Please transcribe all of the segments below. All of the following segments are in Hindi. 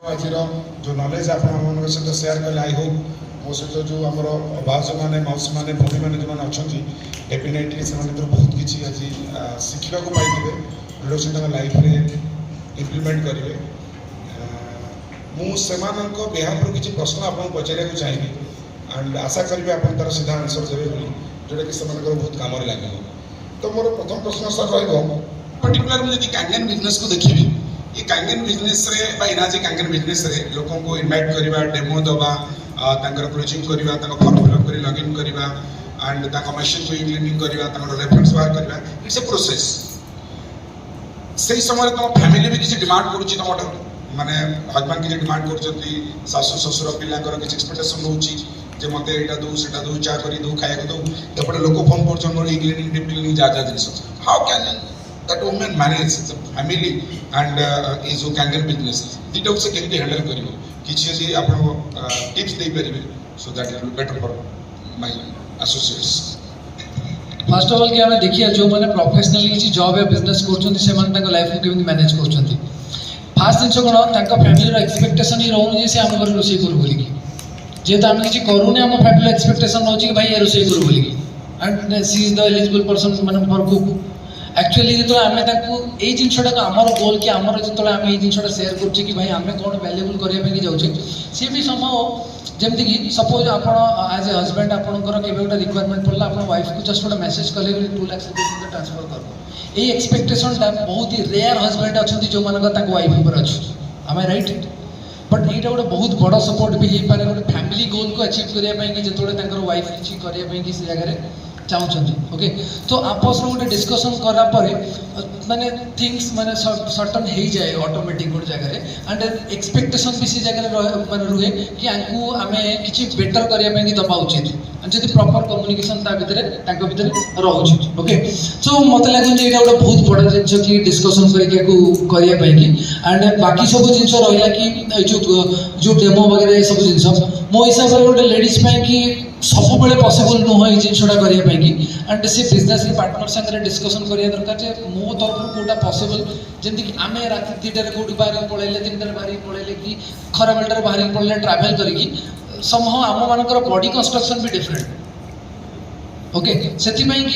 आज जो नॉलेज आप सहित सेयार कले आई होप मो सहित जो आम भाज मैंने मौसी मैंने भूमि मैंने जो मैंने अच्छा डेफिनेटली से बहुत किसी आज शिखा पाइबे जोटा लाइफ रे इम्प्लीमेंट करेंगे मुझे बिहाफ किसी प्रश्न आपको पचार चाहिए एंड आशा करी आप तार सीधा आंसर देवे जोटा कि बहुत कम लगे तो मोर प्रथम प्रश्न सर पर्टिकुलर मुझे कैंगन बिजनेस को देखी ये कैंगन बिजनेस रे बा इनाजी कैंगन बिजनेस रे लोकों को इनवाइट करवा डेमो दबा क्लोजिंग करवा फॉर्म फिलअप कर लॉगिन करवा एंड मशीन को क्लीनिंग करवा रेफरेंस बाहर करवा इट्स ए प्रोसेस से समय तुम फैमिली भी किसी डिमांड करुच्ची तुम माने हजबैंड किसी डिमांड कर सासु ससुर पिलांकर किसी एक्सपेक्टेशन रोची जे मते एटा दो सेटा दो चा करी दो खाया दो एपटे लोक फोन कर मोर क्लीनिंग डीप क्लीनिंग जा जा जिनिस how can that woman manage the family and is कैंगन बिजनेस दीटा से केमती हैंडल करिवो किछि जे आपण टिप्स दे परिबे so that it will better for my associates first of all कि हमें देखिए जो माने प्रोफेशनली किछि जॉब या बिजनेस करछन्ती से माने ताको लाइफ को केमती मैनेज करछन्ती फास्ट दिन कोन ताको फैमिली रो एक्सपेक्टेशन ही रहउनी जे से हम घर रोसई करू बोली जे त हम किछि करूने हम फैमिली एक्सपेक्टेशन रहउची कि भाई ये रोसई करू बोली and she is the eligible person माने फॉर कुक एक्चुअली जो आम जिनटा आमर गोल कि आमर जो आम ये जिनटा सेयार कर भाई आम कौन वैल्यूएबल करने जाऊे सी भी समय जमती कि सपोज आप एज ए हजबैंड आपंकर के गोटे रिक्वायरमेंट पड़ा आप वाइफ को जस्ट गोटे मेसेज कले 2 लाख ट्रांसफर कर ये एक्सपेक्टेशन बहुत ही रेयर हजबैंड अच्छा जो मानक वाइफ उपर अच्छे आम राइट बट यहाँ गोटे बहुत बड़ सपोर्ट भी हो पाए गोटे फैमिली गोल को अचिव करने जो वाइफ किसी करने से जगह चाहते ओके तो आपस में गोटे डिस्कसन करा माने थिंग्स माने सर्टन हो जाए ऑटोमेटिक गोटे जगह एंड एक्सपेक्टेशन भी सी जगह माने रुहे कि आंकु आमे किछि बेटर करया दबा उचित जदि प्रॉपर कम्युनिकेशन ता भितर रहउछि ओके सो मत लागुन जे एटा गोटे बहुत बड़ा जिंस कि डिस्कशन करिया कि एंड बाकी सब जिंस रहिला कि जो डेमो वगैरह सब जिंस मो हिसाब से गोटे लेडीज कि सब बेले पॉसिबल नुह ये जिनटा करने एंड से बिजनेस पार्टनर सागर डिस्कसन करने दरकार जे मो तरफ कौटा पॉसिबल जमी कि आम रात 2टार कौटी बाहर पड़े 3टार बाहर पड़े कि खरा बेलटार बाहर पड़े ट्राभेल करी समह आम मानकर बॉडी कंस्ट्रक्शन भी डिफरेंट ओके से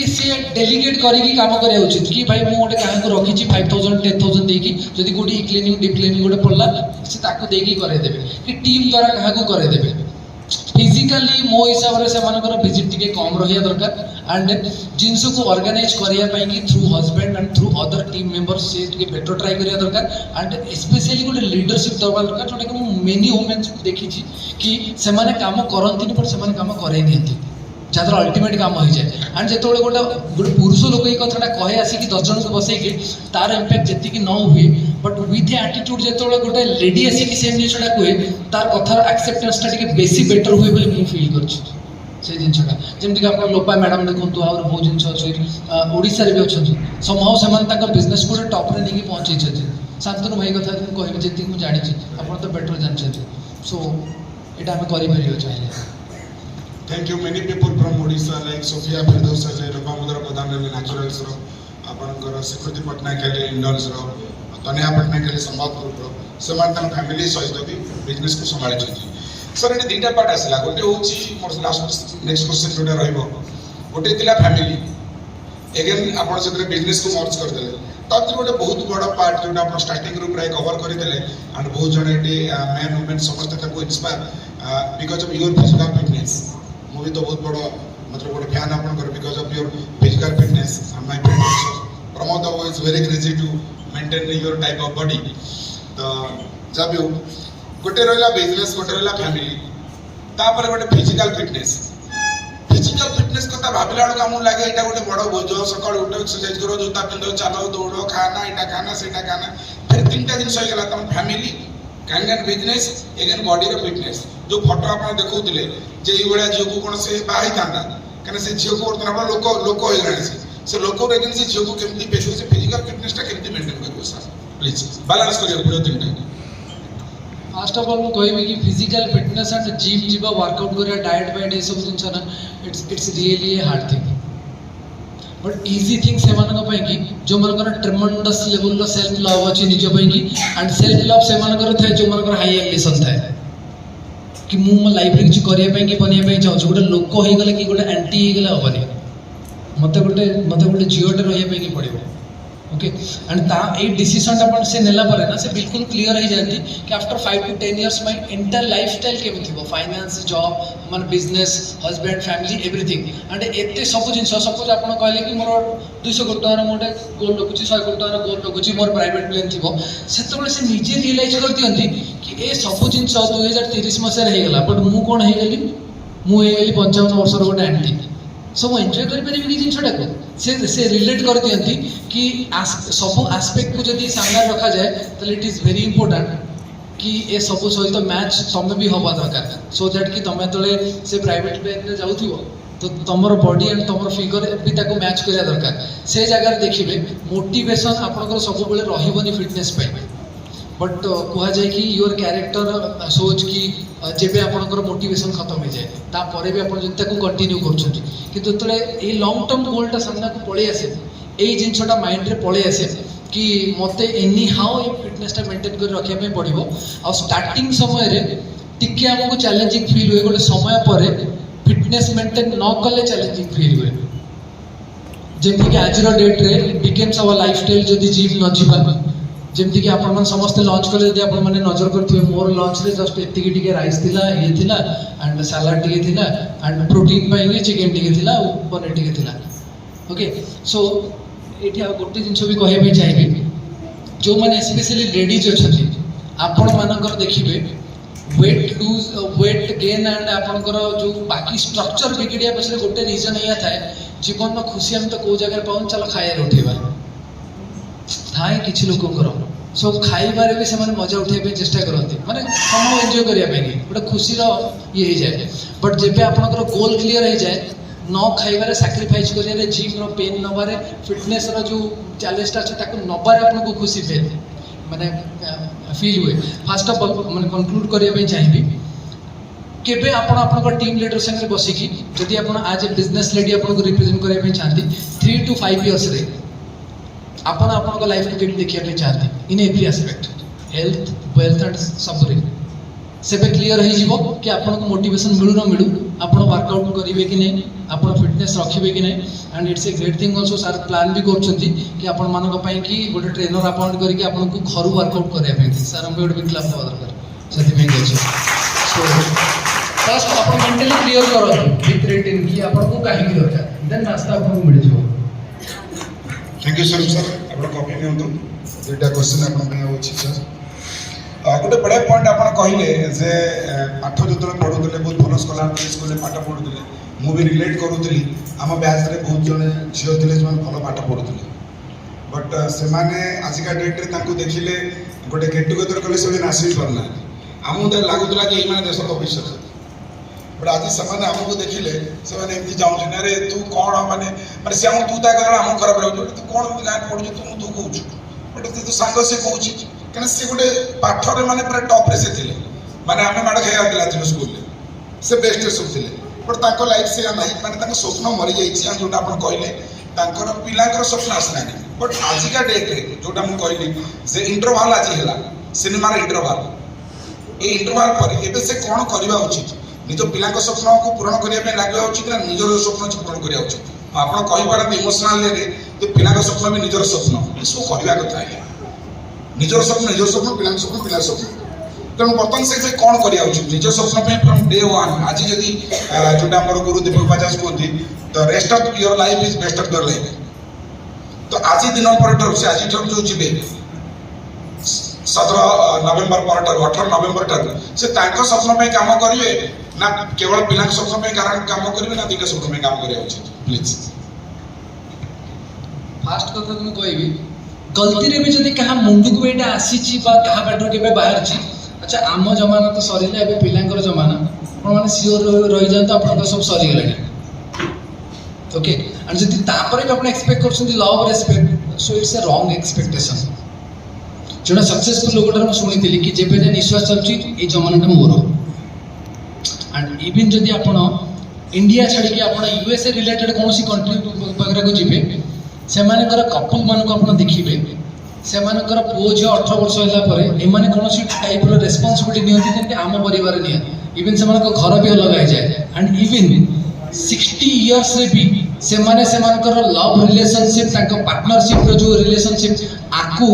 सी डेलीगेट करी काम करा उचित कि भाई मुझे क्या रखी 5000 10,000 देकी जदि गोटे क्लीनिंग डीप क्लीनिंग गोटे पड़ा सी देकी करदेवे कि टीम द्वारा क्या करदेवे फिजिकली मो हिसाब से विजिट टी कम रहा दरकार एंड जिनस को ऑर्गेनाइज करने through husband and through other team members से बेटर ट्राई करा दरकार एंड स्पेशली गोटे लीडरशिप दरकार दरकार जोटा कि मेनी वुमेन्स देखी कि से काम करती बट से काम करे जहाँ अल्टीमेट काम हो जाए एंड जो गोटे गोटे पुरुष लोक ये कथा कहे आसिक 10 जन को बसैकी तार इम्पैक्ट जी न हुए बट विथ एटीट्यूड जो गोटे लेडी आसिक सेम जिनटा कहे तार कथार एक्सेप्टेंस बेसी बेटर हुए बोली मुझे फिल कर जिनटा जमीक आप लोपा मैडम देखो आ बहुत जिन अच्छे ओडिशा भी अच्छा समहाउ से बिजनेस को टप्रे नहीं पहुँचे शांतनु भाई कथा कह जी मुझे जानी आप तो बेटर जानते सो यहाँ आम कर चाहिए thank you many people from Odisha like Sofia Firdaus Lopamudra Pradhan naturals आपणकर स्वीकृति पट्टनायक हेले इंडल्स तनिया पट्टनायक हेले संवादपुर से फैमिली सहित भी बिजनेस को संभाली सर ये 2टा पार्ट आसला गोटे हूँ मोर लास्ट नेक्स्ट क्वेश्चन जोटा रोटे फैमिली एगेन आप बिजनेस को मर्ज करदे तब गोटे बहुत बड़ पार्ट जो आप स्टार्टिंग रू प्राय कवर करदे एंड बहुत जन ये मैन वुमेन समस्त inspire because of your physical fitness मुझे तो बहुत बड़ा मतलब गोटे फैन आपंकर because of your physical fitness my friend Pramod Babu is very crazy to maintain your type of body तो जब भी गोटे रहा बिजनेस गोटे रहा फैमिली तापर गोटे फिजिकल फिटनेस कथा भाविला बेलू आमको लगे यहाँ गोटे बड़ बोझ सका उठ एक्सरसाइज करो जूता पिंध चलो दौड़ खाना यहाँ खाना से खाना फिर 3टा जिन होगा तुम फैमिली कैंगन बिजनेस एगेन बॉडी फिटनेस जो फोटो आप देखते जे ये झील को कौन से बाहर था कहीं से झील को बर्तमान लोक लोक हो गए से लोक से झील को कमी बेस से फिजिकल फिटनेस केमती मेंटेन कर सर प्लीज बैलेंस करिए पड़ो 3टा फास्ट ऑफ ऑल मुझे कहि कि फिजिकल फिटनेस एंड जिम जीवा वर्कआउट करिया डाइट वाइट ये सब जिन ना it's really a hard thing but easy thing से कि जो मनकर ट्रेमेंडस लेवल सेल्फ लव अच्छी निज कि एंड सेल्फ लव से थाए जो मनकर हाई एम्बिशन थाए कि मु मो लाइफ किसी करने कि बनवाई चाहूँ गोटे लोक हो गले कि गोटे एंटी हो गले हेनी मत गोटे झीटे रही पड़ो ओके एंड ता ए डिसीजन अपन से नेला पर ना से बिल्कुल क्लियर हो जाती कि after 5 to 10 years my entire lifestyle केमी थी फाइनेंस जॉब मन business husband family everything and एते सब जिन सपोज आप कहले कि मोर 200 कोटी टका मोटे गोल रखुची 100 कोटी टका गोल रखुची मोर प्राइवेट प्लेन थी से से निजे रियलाइज कर दियंती कि ए सब जिन 2030 मसीह हो गला बट मु कोन हो गली मु हो गली 55 वर्ष रो गोटे आंटी सब एंजॉय करें कि जिनटा को से रिलेट कर दियंती कि सब आस्पेक्ट को जब सामने रखा जाए तो इट इज वेरी इंपोर्टेंट कि ये सब सहित मैच तुम भी हवा दरकार सो दैट कि तुम जो से प्राइवेट प्लेन जाऊँ तो तुम बॉडी एंड तुम फिगर भी मैच करा दरकार से जगह देखिए मोटिवेशन आपंकर सब रही फिटनेस बट कह जाए कि योर क्यारेक्टर सोच कि जेबे आपनकर मोटिवेशन खत्म हो जाए तापर भी आपन जति कंटिन्यू कर किंतु जो ये लॉन्ग टर्म गोलटा सामना को पड़े आसे यही जिनटा माइंड रे पड़े आसे कि मते एनी हाउ ये फिटनेसटा मेंटेन कर रखिया पड़ो आ स्टार्टिंग समय रे टिके हमको चैलेंजिंग फील हुए गोटे समय पर फिटनेस मेंटेन न कले चैलेंजिंग फील हुए जमी कि आज डेट रे बिकेम्स आवर लाइफस्टाइल जदि जिम न जीवा जमती कि आपण समस्त लंच कले जदि आपण माने नजर करथिबे मोर लंच रे जस्ट एतिकी टिके राइस थिला ये थिला एंड सलाड टिके थिला एंड प्रोटीन पाइले चिकन टिके थिला पनीर टिके थिला ओके सो एठी आ गोटे जिंस भी कहबे पे चाहिबे जो माने स्पेशली लेडीज अछथि आपण मानकर देखिबे weight lose weight gain and आपनकर जो बाकी स्ट्रक्चर बिगड़िया पछरे गोटे रीजन या थाए जीवन में खुशी हम तो को जगह पाउन चलो खाया उठेबा थाए किसी लोकंर सो खाइबारे भी से मजा उठाई चेष्टा करते माने समय एंजॉय करने गोटे खुशी ये हो जाए बट जब आपंकर गोल क्लीयर हो जाए न खाइबारे सैक्रिफाइस करिया जिम रो पेन नबारे फिटनेस रो जो चैलेंजटा अच्छे ताको नबारे आपको खुशी फील माने फील हुए फास्ट ऑफ ऑल माने कंक्लूड करने चाहिए केबे आपण आपन टीम लीडर संगे बसिकी जदि आपण आज ए बिजनेस लेडी आपन को रिप्रेजेंट करबे चाहती 3 to 5 इयर्स रे आपण आपन लाइफ को केबे देखिया चाहती in every aspect health wealth and सब सेबे क्लियर हो जिवो कि आपन को मोटिवेशन मिलु न मिलु आपण वर्कआउट करिवे कि नहीं आपण फिटनेस रखिबे कि नहीं and it's a great thing also sir plan भी करछथि कि आपण मानक पई कि गोटे ट्रेनर अपॉइंट करके आपन को घर वर्कआउट करया पे सर हम गोटे भी क्लास दरकार सति में गछ सो फर्स्ट आपण मेंटली क्लियर करो विथ रिटन कि आपण को काहे की दरकार देन रास्ता आपन को मिल जिवो थैंक यू सर आपण कॉपी में होतो दुटा क्वेश्चन आपण पे होछि सर गोटे बढ़िया पॉइंट आप कहले जे पाठ जो पढ़ुले बहुत भल स्कॉलर स्कूल पाठ पढ़ुले मुझे रिलेट करूली आम बैच रे बहुत जन झील थे जो भल पाठ पढ़ुले बट से आजिका डेट रे देखिले गोटे गेट टुगेदर कले से आस पारना आमको लगुला कि ये देश भविष्य बट आज से आमको देखिले से जाऊँ अरे तू कौन माने सी आम तू ता आम खराब लगे तू कौन गाँव पढ़ु तू तू कौच बट तो सांग से कौच कहीं सी गोटे पाठर माने पूरा टॉप रे से थिले माने आमे माड खाया दिला थिलो स्कूल से बेस्ट सब थिले बट ताको लाइफ से नहीं माने ताको स्वप्न मरि जाई छी जोटा आपण कहले ताकर पिलाकर स्वप्न आसना बट आज का डेट रे जोटा मु कहली से इंटरवल आज हैला सिनेमा रे इंटरवल ए इंटरवल पर एबे से कोन करबा उचित निज पिलाकर स्वप्न को पूर्ण करिया पे लागबा उचित ना निजर स्वप्न को पूर्ण करिया उचित आपण कहि पारत इमोशनल रे तो पिलाकर स्वप्न भी निजर स्वप्न इसको कहबा कथा है निजर स्वप्न पिला स्वप्न तेणु बर्तमान से कौन करा उचित निज स्वप्न फ्रॉम डे वन आज जदि जोटा मोर गुरु दीपक बजाज कहते the rest of your life is best of your life तो आज दिन पर से आज जो जीवे 17 नवेम्बर पर 18 नवेम्बर ठार से स्वप्न काम करेंगे ना केवल पिला स्वप्न काम करेंगे ना दुईटा स्वप्न काम करा उचित प्लीज फास्ट कथा तुम कहबी गलती रे भी जदि कहा मुंडू को एटा आसीची बा कहा बाटर केबे बाहर छी अच्छा आम जमाना तो सरीला एबे पिलांकर जमाना आपण माने सियोर रही जान तो आपण सब सरी गेलानी ओके एंड जदि तापर भी आपण एक्सपेक्ट करछन love respect so it's a wrong expectation जोना सक्सेसफुल लोगटर हम सुनिथिली कि जेबे जे निश्वास चलची ए जमानाटा मोर एंड इवन जदि आपण इंडिया छाड़ी आप यूएसए रिलेटेड कौन कंट्री वगैरह को जी से कपल मानक आप देखिए से पुओ झी 18 वर्ष होगा एमाने कौन टाइप रेस्पॉन्सिबिलिटी नहीं आम परिवार नि इवन से घर भी अलग जाए एंड इवन 60 इयर्स रे भी से माने लव रिलेशनशिप पार्टनरशिप जो रिलेशनशिप आकु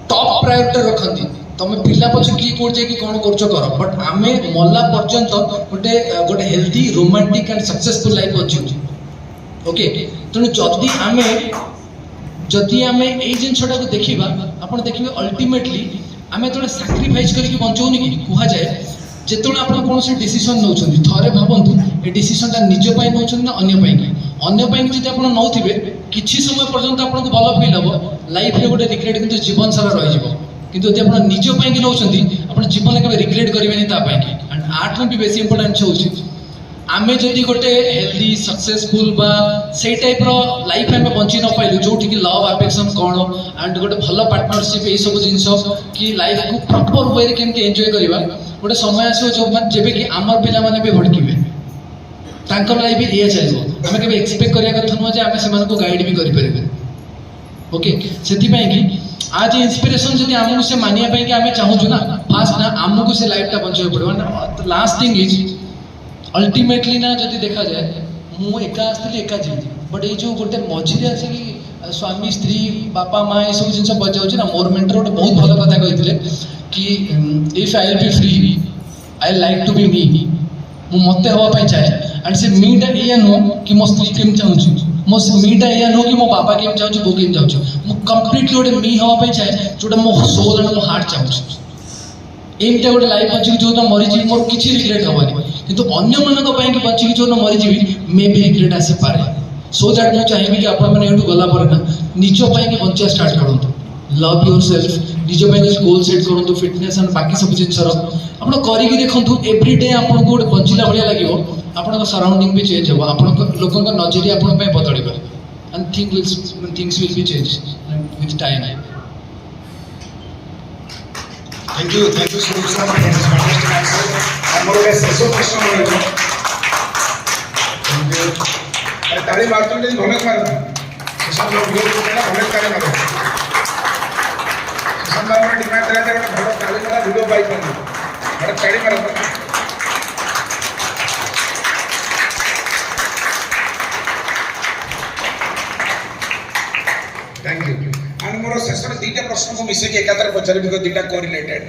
टॉप प्रायोरिटी रखती तुम पिला पछ किए कोड जाए कौन कर बट आमे मल्ला पर्यंत गोटे गोटे healthy romantic and successful life अच्छी ओके तेणु जदि आमे ए जिनसटा को देखिबा आपण देखिबे अल्टीमेटली आमे तोले सैक्रिफाइस करके बंचौनी कि कुहा जाए जेतोले आपण कोनोसी डिसीजन नउछन्ती थरे भाबंतु ए डिसीजनटा निज पई नउछन्ती ना अन्य पई जदि आपण नउथिबे किछि समय पर्यंत आपनको भलो फील हबो लाइफ रे गोटे रिग्रेट किंतु जीवन सारा रहि जिवो किंतु जदि आपण निज पई कि नउछन्ती आपण जीवन के रिग्रेट करबेनी ता पई कि एंड आठन भी बेसी इंपोर्टेंट होउछि आमे जदि गोटे हेल्दी सक्सेसफुल बा से टाइप रो लाइफ में बंची न पाइलु जोठी कि लव अफेक्शन कोन एंड गोटे भलो पार्टनरशिप ए सब जिंस कि लाइफ को प्रॉपर वे रे केमते एन्जॉय करबा गोटे समय आसो जो जेबे कि आमर पिला माने भी भड़कीबे तांकर लाइफ भी ये चलिबो हमें केबे एक्सपेक्ट करिया कथा न जे आमे सेमान को गाइड भी करि परबे ओके सेति पई कि आज इंस्पिरेशन जदि आमु से मानिया पई कि आमे चाहू छु ना फास्ट ना आमु को से लाइफ ता बंचय पड़बा लास्ट थिंग इज अल्टीमेटली ना जदि देखा जाए मु एका आसली एका जीवी बट ये जो गोटे मझिरे आसे कि स्वामी स्त्री बापा माँ ये सब जिन बजाऊँ ना मोर मेंटर गोटे बहुत भल कथा कही कि if I will be free I like to be मी मु मते हवाई चाहे एंड से मीटा या नुह कि मो स्त्री केम चाहूँ मो मीटा या नुह कि मो बापा केम चाहूँ बो केम चाहूँ मु कंप्लीटली गोटे मी हवाई चाहे जोटा मो सोल एंड मो हार्ट चाहूँ एमटा गोटे लाइफ अच्छी जो मरीजी मोर किसी रिग्रेट हेनी किंतु अन्य मानक पई कि बच्ची जो मरीजी मे भी रिग्रेट आसी पारे सो दैट मु चाहिए कि आपण माने एठू गला पर ना निज पई कि बंचिया स्टार्ट करंतु लव योरसेल्फ निज पई कि गोल सेट करंतु फिटनेस एंड बाकी सब जिंसर आपण करी कि देखंतु एवरी डे आपण को गोटे बंचिला भलिया लागिवो आपण को सराउंडिंग भी चेंज हो आपण लोकन का नजरिया आपण पई बदलिबो and things will be change with time Thank you so much for this fantastic answer. And more or less, so question रहेगा. Thank you. अरे ताली मारते हैं ढोलक मारो. किसान लोग वीडियो करते हैं ढोलक ताली मारो. किसान लोग ने डिमांड करा था कि ढोलक ताली मारो वीडियो बाइक करना. ढोलक ताली मारो. Thank you. and मोर शेष दुईटा प्रश्न को मिसे के एकातर पचारि बिकज दुईटा कोरिलेटेड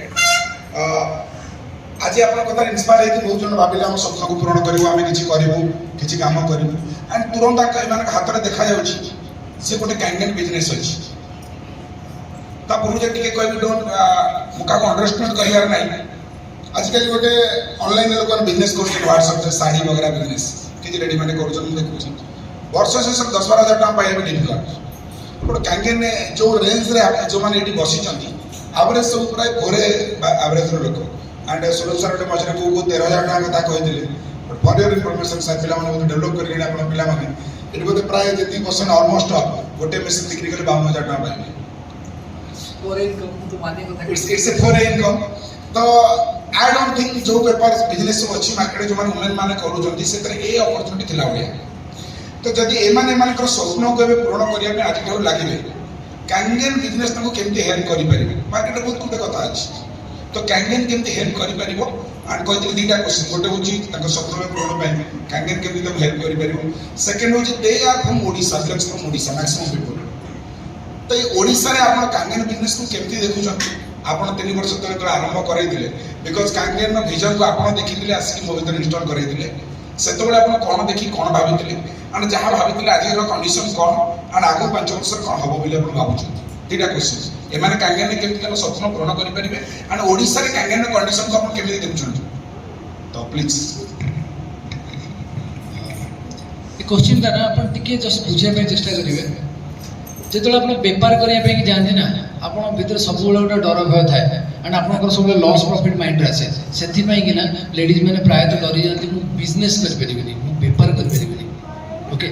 आज आपन कथा इंस्पायर है कि बहुत जन भाबिले हम स्वप्न को पूर्ण करिवो आमे किछि करिवो किछि काम करिवो एंड तुरंत एमान हाथ रे देखा जाउछि से गोटे कैंगन बिजनेस अछि ता पूर्व जे टिके कहबी डोंट मुका को अंडरस्टैंड करियार नै आजकल गोटे ऑनलाइन लोग बिजनेस करछन व्हाट्सएप से साड़ी वगैरह बिजनेस किछि रेडीमेड करछन देखुछि वर्ष से सब 10-12 हजार टाइम पाइबे डिफिकल्ट बट कैंगन जो रेंज रे जो माने एटी बसी चंती एवरेज सब प्राय घरे एवरेज रो लोक एंड सुरज सर रे मजरे को 13000 टाका कथा कहिदिले but for your information sir पिला माने बहुत डेवलप करके आपण पिला माने एटी बोते प्राय जेती परसेंट ऑलमोस्ट गोटे मशीन बिक्री करे 52000 टाका पाइबे फॉर इनकम तो माने कथा इट्स ए फॉर इनकम तो आई डोंट थिंक जो पेपर बिजनेस अच्छी मार्केट जो माने वुमेन माने करू जंती से तरह ए अपॉर्चुनिटी थिला होया तो जदि एमाने मानकर स्वप्न को पूर्ण करिया में आज ठाउ लागिबे कैंगन बिजनेस तको केमते हेल्प करि परिबे मार्केट बहुत कुटे कथा अछि तो कैंगन केमते हेल्प करि परिबो एंड कहते दीटा क्वेश्चन गोटे होची तको स्वप्न में पूर्ण पाइ कैंगन केमते तको हेल्प करि परिबो सेकंड होची they are from Odisha flex from Odisha maximum people तो ये ओडिशा रे आपण कैंगन बिजनेस को केमते देखु छथि आपण 3 वर्ष तक आरंभ करई दिले बिकॉज़ कैंगन नो विजन को आपण देखि दिले आसी मो भीतर इंस्टॉल करई दिले सेतबेले आपण कोन देखि कोन भाबितिले एंड जहां भाबितिले आज रो कंडीशन कोन एंड आगु 5 वर्ष कोन हबो बिले आपण भाबुछथि तीटा क्वेश्चन ए माने कैंगन ने केमति तको स्वप्न पूर्ण करि परिबे एंड ओडिशा रे कैंगन नो कंडीशन को आपण केमति देखुछथि तो प्लीज ए क्वेश्चन का ना आपण टिके जस्ट बुझे में चेष्टा करिवे जेतले आपण व्यापार करिया पे कि जानथि ना आपण भीतर सब बेले गोटे डर भय थाए एंड आपनकर सब लॉस प्रॉफिट माइंड रे आसे सेथि पई कि ना लेडीज माने प्राय तो डरी जानथि मु बिजनेस कर परिबेनी मु व्यापार कर परिबेनी ओके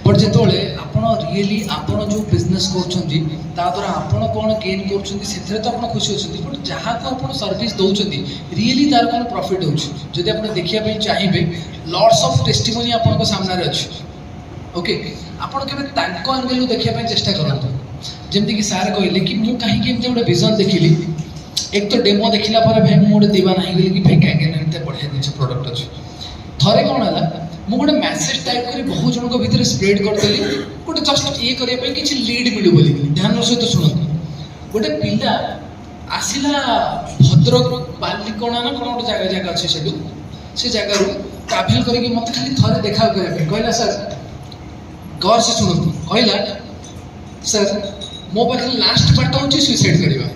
बट जिते आपण रियली आपण जो बिजनेस करछंती ता द्वारा आपण कोन गेन करछंती सेथरे तो आपण खुशी होछंती बट जहाँ को आपण सर्विस दउछंती रियली तार कोन प्रॉफिट होछ जदि आपण देखिया पई चाहिबे लॉट्स ऑफ टेस्टिमोनी आपण को सामने रे अछि ओके आपण केबे तांको एंगल देखिया पई चेष्टा करंतु जेमति कि सार कहले कि मु काहे कि एमते गोटे विजन देखिली एक तो डेमो देखिला पर भाई मु गोटे दीवाना हे गेली कि भाई काहे एमते बढ़िया दिन प्रोडक्ट अछि थरे कोन हला मु गोटे मैसेज टाइप करी बहुत जन को भीतर स्प्रेड कर देली गोटे जस्ट ये करिया पई किछि लीड मिलु बोली ध्यान सहित सुनंतु गोटे पिला आसिला भद्रक बालिकोणा ना कोन गोटे जगह अछि सेटू से जगह रू ट्रैवल करके मत खाली थरे देखा करे कहला सर गौर से सुनंतु कहला सर मो पाखे लास्ट पार्ट होची सुसाइड करबा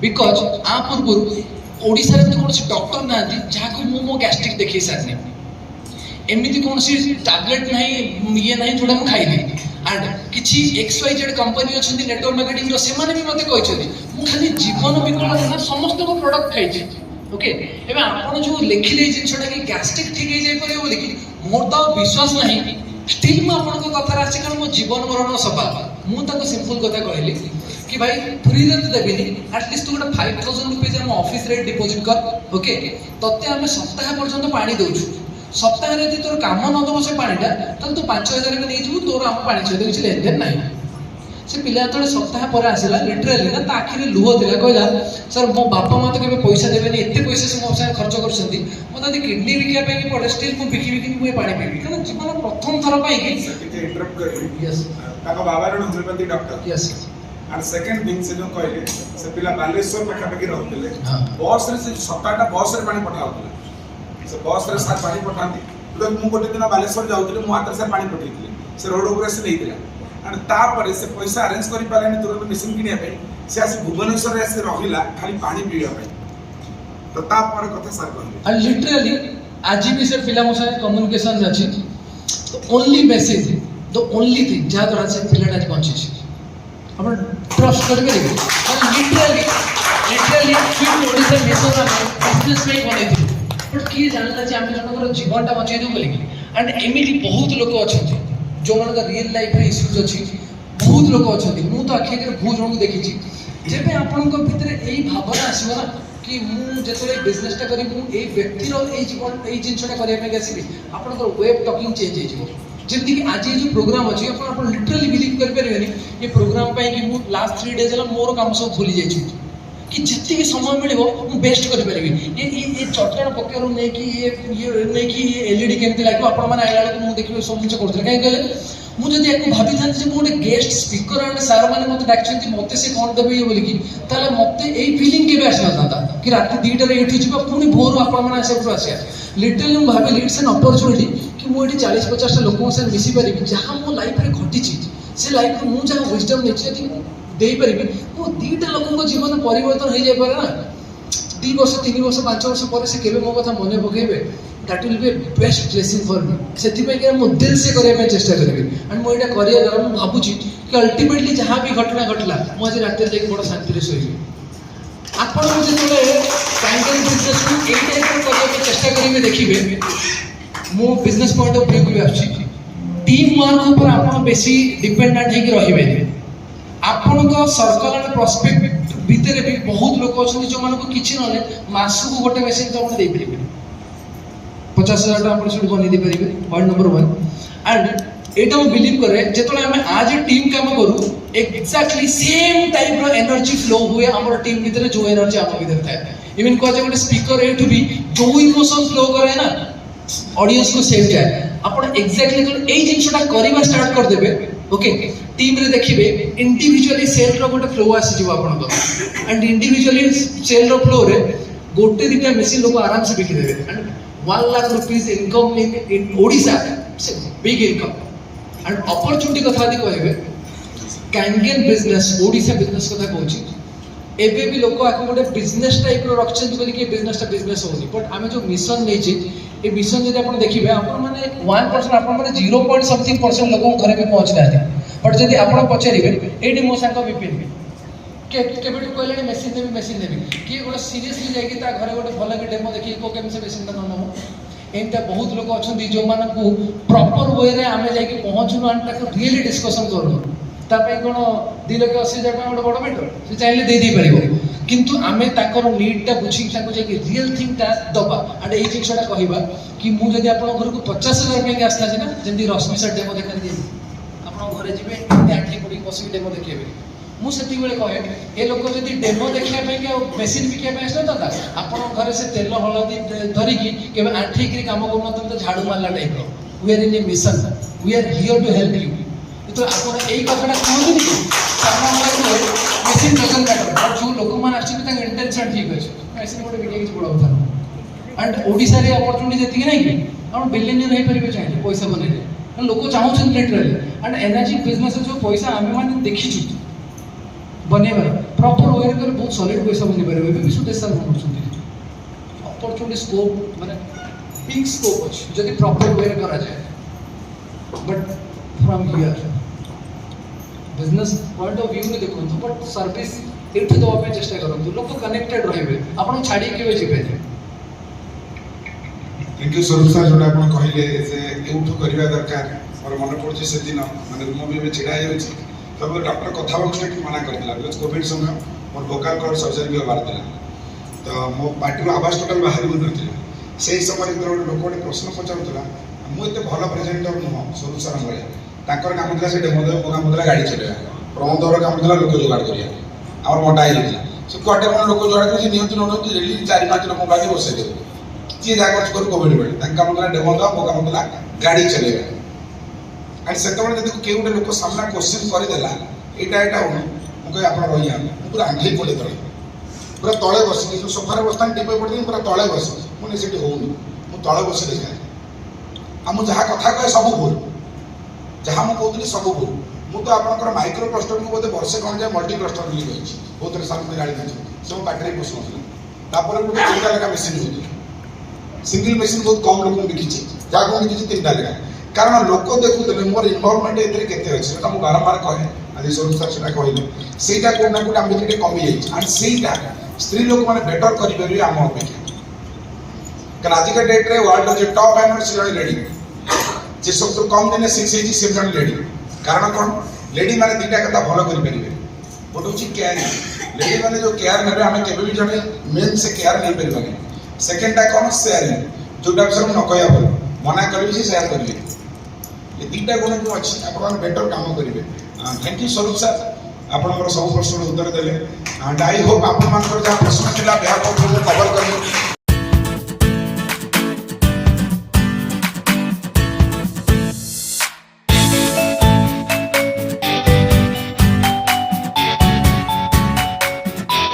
बिकॉज आ पूर्व ओडिसा रे कोन से डॉक्टर ना जहाँ को मो गैस्ट्रिक देखि सारनी एमती कौन सी टैबलेट नहीं ये नहीं जोड़ा मुझे खाइली एंड किसी XYZ कंपनी अच्छा नेटवर्क मार्केटिंग से भी मत कहते मुझे खाली जीवन विकल ना समस्त को प्रोडक्ट खाई ओके एवं आप जो लिखिले जिनटा कि गैस्ट्रिक ठीक हो जाए बोली मोर तो विश्वास नहीं स्टिल मुझे कथार आसी कारण मो जीवन मरण सफा मुझे सिंपल कथा कहली कि भाई फ्री रे तो देविनी एटलिस्ट तू गोटे 5000 रुपीज आम ऑफिस रे डिपोजिट कर ओके तते आम सप्ताह पर्यंत पानी दउछु सप्ताह रे तोर काम न दब से पानीटा तब तू 5000 में नहीं जीवु तोर आम पानी सहित किसी लेन देन नहीं से पिला तो सप्ताह पर आसला लिटराली ना ता आखिरे लुह दिला कहला सर मो बापा मत केबे पैसा देबेनी एते पैसा से मो साथ खर्च करछंती मत यदि किडनी बिकिया पे कि पड़े स्टिल मु बिकी बिकी मु पानी पीबी कारण जीवन प्रथम थर पाई कि इंटरप्ट कर यस ताका बाबा रे होमियोपैथी डॉक्टर यस और सेकंड थिंग से जो कहले से पिला बालेश्वर पाखापाखि रहते हां बस रे से सप्ताहटा बस रे पानी पठाउतले से बस रे साथ पानी पठांती तो मु गोटे दिन बालेश्वर जाउतले मु आतर से पानी पठेइतले से रोड ऊपर से लेइतला और तापर से पैसा अरेंज करि पालेनी तुरंत मशीन किनिया पे से आसी भुवनेश्वर रे से रहिला खाली पानी पीवा पे तो तापर कथा सर कहले और लिटराली आज भी से पिला मो साथ कम्युनिकेशन अछि तो only message the only thing जा द्वारा से पिलाटा बंची छी अपन ट्रस्ट करबे और लिटराली फिर ओडिसा मिशन बिजनेस में बनै थी बट किए जानला जे हम जनकर जीवनटा बचाई दउ बोली एंड एमिली बहुत लोक अछथि जो मन का रियल लाइफ रे इश्यूज अछि बहुत लोक अछथि मु तो आखि के बहुत जन को देखि छी जेबे आपन को भीतर एई भावना आसीबा ना कि मु जेतले बिजनेस टा करी मु एई व्यक्ति रो एई जीवन एई जिंसटा करिया पे आसीबी आपन को वे ऑफ टॉकिंग चेंज हे जिवो जेमती कि आज ये जो प्रोग्राम अछि अपन लिटरली बिलीव कर परिबेनी ये प्रोग्राम पाई कि मु लास्ट 3 डेज ला मोर काम सब भूली जाई छी कि जितनी भी समय मिले मु बेस्ट कर परिबी ये चटण पकेरो नै कि ये नै कि ये एलईडी केमती लागो आपण माने आइला को मु देखिबे सब किछ करथले काहे कहले मु जदि एको भाबी थान जे मु गोटे गेस्ट स्पीकर एंड सार माने मते डाकछंती मते से कोन देबे ये बोली कि ताले मते एई फीलिंग केबे आसना था कि रात 2टा रे उठी जिबा पुनी भोर आपण माने आसे पुरो आसिया लिटरली मु भाबी इट्स एन अपॉर्चुनिटी कि मु एठी 40-50 टा लोकन से मिसी परिबी जहां मो लाइफ रे घटी छी से लाइफ रे मु जहां विजडम नेछि कि दे परिबी मु 2टा लोकन को जीवन परिवर्तन हो जाय पारे ना 2 वर्ष 3 वर्ष 5 वर्ष पर से केबे मो कथा मने पकेबे that will be best blessing for me सेति पे के मु दिल से करे में चेष्टा करबी एंड मो एटा करिया द्वारा मु भाबुची कि अल्टीमेटली जहां भी घटना घटला मु आज रात रे बड़ शांति रे सोइबी आपण को जेतले कैंडल बिजनेस को ए टाइप रो करिया के चेष्टा करिबे देखिबे मु बिजनेस पॉइंट ऑफ व्यू भी आछि टीम वर्क ऊपर आपण बेसी डिपेंडेंट हे कि रहिबे आपण को सर्कल एंड प्रोस्पेक्ट भीतर भी बहुत लोक अछन जो मान को किछि नले मासु को गोटे मेसिन तो आपण दे परिबे 50,000 टा आपण सुड बनि दे परिबे पॉइंट नंबर 1 एंड एटा मु बिलीव करे जेतले हम आज टीम काम करू एक्जेक्टली सेम टाइप रो एनर्जी फ्लो हुए हमर टीम भीतर जो एनर्जी हम भीतर थाए इवन को जे गोटे स्पीकर ए टू बी जो इमोशन फ्लो करे ना ऑडियंस को सेव जाए आपण एक्जेक्टली तो एई जिंसटा करबा स्टार्ट कर देबे ओके टीम रे देखिबे इंडिविजुअली सेल रो गोटे फ्लो आसी जिवो आपण को एंड इंडिविजुअली सेल रो फ्लो रे गोटे दिटा मेसिन लोग आराम से बिकी देबे and 1 lakh rupees income in Odisha से बिग इनकम एंड अपॉर्चुनिटी कथा दि कहबे कैंगेन बिजनेस ओडिसा बिजनेस कथा कहूची एबे भी लोक आको गोटे बिजनेस टाइप रो रखछन बोली कि बिजनेस होनी बट आमे जो मिशन नै छी ए मिशन जदि आपण देखिबे आपण माने 1% आपण माने 0.something% लोक घरे पे पहुंच नाथि बट जदि आपण पचारिबे एडी मो संग विपिन केबेटू कहले मेसिन देबी कि गोटे सीरियसली जाकि ता घरे गोटे भल कि डेमो देखि को केम से मेसिन ता नमो एमता बहुत लोग अच्छा जो मानक प्रॉपर वे रे आमे जाके पहुँचुनु एंड ताको रियली डिस्कशन करूँ तापाई कौन 2,80,000 गोटे बड़ मैटर से चाहिए दे पार किंतु आमे ताकर नीडटा बुझी जाके रियल थिंगटा दबा एंड ये जिनसा कहवा कि मुझे आप घर को 50,000 आसता ना जमी रश्मि सर डेमो देखा दिए आप घरे जी आठे पड़ी बस डेमो देखे मुझे कहे ए लोक जब डेमो देखा मेसीन बिकापी आसता आप घरे से तेल हलदी धरिकी के आठेक कम कर तो झाड़ू मारला type we are in a mission we are here to help you तो आप यही कथा कहते मेसीन डजन मैटर और जो लोक मैंने इंटेंशन ठीक अच्छे मेसीन गोटे बिका किसी बड़ा कथा एंड ओडिशा रे अपॉर्चुनिटी जी नहीं कि आप बिलियनियर हो पारे चाहिए पैसा बनइले लोक चाहूँ लिटराली एंड एनर्जी बिजनेस जो पैसा आम मैंने देखीचु बनइबार प्रॉपर वे कर बहुत सॉलिड पैसा बन पारे भी सुदेश सर बनाऊँ अपॉर्चुनिटी स्कोप माने बिग स्कोप अच्छे जब प्रॉपर वे करा जाए but from here business point of view में देखो बट सर्विस ये देवाई चेष्टा करूँ लोक कनेक्टेड रे आप छाड़ी के जी थैंक यू स्वरूप सर जोटा आप कहले से यूठू करवा दरकार मोर मन पड़े से दिन मैंने रूम भी छिड़ा तो डॉक्टर कथा स्ट्रिक्ट मना करता बिकज कोविड समय मोर भोकाल कॉर्ड सर्जरी भी हबार था तो मो पार्टी आवाज टोटाल बाहर भी ना से समय जो लोक गोटे प्रश्न पचारूला मुझे भल प्रेजेंटर नुह स्वरूप सर भाई काम था से डेमो मो काम था गाड़ी चलवा प्रमोदर काम था लोक जोगाड़ करा आम मोटा ही से कटे कौन लोक जोगाड़ कर निहत नौकरी रेली 4-5 लोक बाकी बसई देव जी जहाँ कर कोविड बेले काम था डेमो दवा मो काम था गाड़ी चलवा एंड से जब किए गोटे लोक सामना क्वेश्चन करदेला यहाँ हो मुझे आप रही पूरा आंघे पड़े तले पूरा तले बस जो सोफार बसता टीपे पड़े पूरा तले बस मुझे से होनी मुझे तले बस देखाए आ जहाँ कथा कहे सब भूल जहाँ मुझे कहती सब भूल मुझे तो आप माइक्रो क्लस्टर को बोलते वर्षे कौन जाए मल्टी क्लस्टर बोली कही बहुत सामने गाड़ी से पाखे पोषण होता गोटे 3टा लेखा मेसीन होती सिंगल मेसीन बहुत कम लोग देखी जहाँ को देखी 3टा लेखा कारण लोक देखुते मोर इनवल्वमेंट ये केते अच्छे मुझे बारंबार कहे आज स्वरूप सर से कहले सहीटा कौन ना कौन आम भर कमी जाए एंड सहीटा स्त्री लोक मैंने बेटर करेंगे आम अपेक्षा कारण आजिका डेट्रे वर्ल्ड टॉप एनर्स जन लेडी जे सब कम दिन 6 सी जन लेडी कारण कौन लेडी मैंने 2टा कथा भल करेंगे गोटे हूँ केयरिंग लेडी मैंने जो केयर ने आम के जड़े मेन से केयर नहीं पारे सेकेंडटा कौन सेयरिंग जोटा विषय न कह भल मना करेंगे से सेयार करेंगे ये 2टा गुण जो अच्छी आप बेटर काम करेंगे थैंक यू स्वरूप सर आप सब प्रश्न उत्तर देते एंड आई होप आप जहाँ प्रश्न था कवर करेंगे